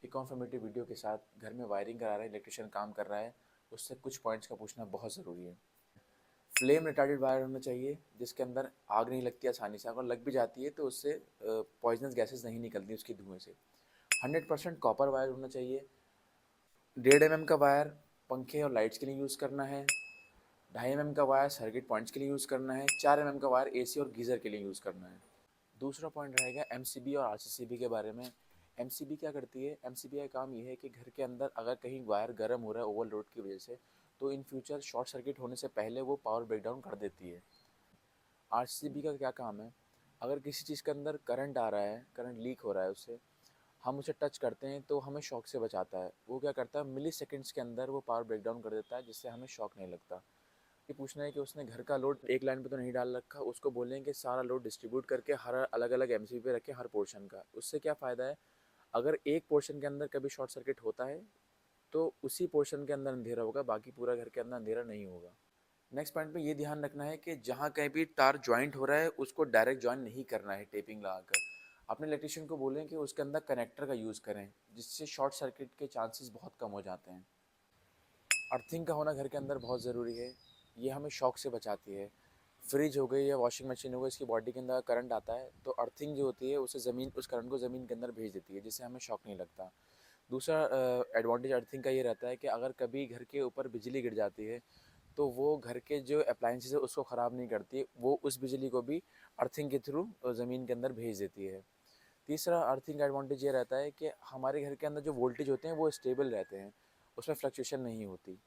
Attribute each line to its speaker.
Speaker 1: एक कॉन्फर्मेटिव वीडियो के साथ घर में वायरिंग करा रहा है, इलेक्ट्रिशियन काम कर रहा है, उससे कुछ पॉइंट्स का पूछना बहुत ज़रूरी है। फ्लेम रिटार्डेड वायर होना चाहिए जिसके अंदर आग नहीं लगती आसानी से, अगर लग भी जाती है तो उससे पॉइजनस गैसेस नहीं निकलती उसके धुएं से। 100% कॉपर वायर होना चाहिए। 1.5 mm का वायर पंखे और लाइट्स के लिए यूज़ करना है। 2.5 mm का वायर सर्किट पॉइंट्स के लिए यूज़ करना है। 4 mm का वायर एसी और गीज़र के लिए यूज़ करना है। दूसरा पॉइंट रहेगा एमसीबी और आरसीसीबी के बारे में। एमसीबी क्या करती है? एमसीबी का काम ये है कि घर के अंदर अगर कहीं वायर गर्म हो रहा है ओवरलोड की वजह से, तो इन फ्यूचर शॉर्ट सर्किट होने से पहले वो पावर ब्रेकडाउन कर देती है। आरसीसीबी का क्या काम है? अगर किसी चीज़ के अंदर करंट आ रहा है, करंट लीक हो रहा है उससे, हम उसे टच करते हैं तो हमें शॉक से बचाता है। वो क्या करता है, मिली सेकेंड्स के अंदर वो पावर ब्रेकडाउन कर देता है जिससे हमें शॉक नहीं लगता। ये पूछना है कि उसने घर का लोड एक लाइन पे तो नहीं डाल रखा, उसको बोलें कि सारा लोड डिस्ट्रीब्यूट करके हर अलग अलग एमसीबी पे रखें हर पोर्शन का। उससे क्या फ़ायदा है, अगर एक पोर्शन के अंदर कभी शॉर्ट सर्किट होता है तो उसी पोर्शन के अंदर अंधेरा होगा, बाकी पूरा घर के अंदर अंधेरा नहीं होगा। नेक्स्ट पॉइंट पे ये ध्यान रखना है कि जहाँ कहीं भी तार ज्वाइंट हो रहा है उसको डायरेक्ट ज्वाइन नहीं करना है टेपिंग लगाकर। अपने इलेक्ट्रिशियन को बोलें कि उसके अंदर कनेक्टर का यूज़ करें, जिससे शॉर्ट सर्किट के चांसेस बहुत कम हो जाते हैं। अर्थिंग का होना घर के अंदर बहुत ज़रूरी है, ये हमें शॉक से बचाती है। फ्रिज हो गई या वॉशिंग मशीन हो गई, इसकी बॉडी के अंदर करंट आता है तो अर्थिंग जो होती है उसे ज़मीन उस करंट को ज़मीन के अंदर भेज देती है, जिससे हमें शॉक नहीं लगता। दूसरा एडवांटेज अर्थिंग का ये रहता है कि अगर कभी घर के ऊपर बिजली गिर जाती है तो वो घर के जो अप्लाइंसेस है उसको ख़राब नहीं करती, वो उस बिजली को भी अर्थिंग के थ्रू ज़मीन के अंदर भेज देती है। तीसरा अर्थिंग का एडवांटेज ये रहता है कि हमारे घर के अंदर जो वोल्टेज होते हैं वो स्टेबल रहते हैं, उसमें फ्लक्चुएशन नहीं होती।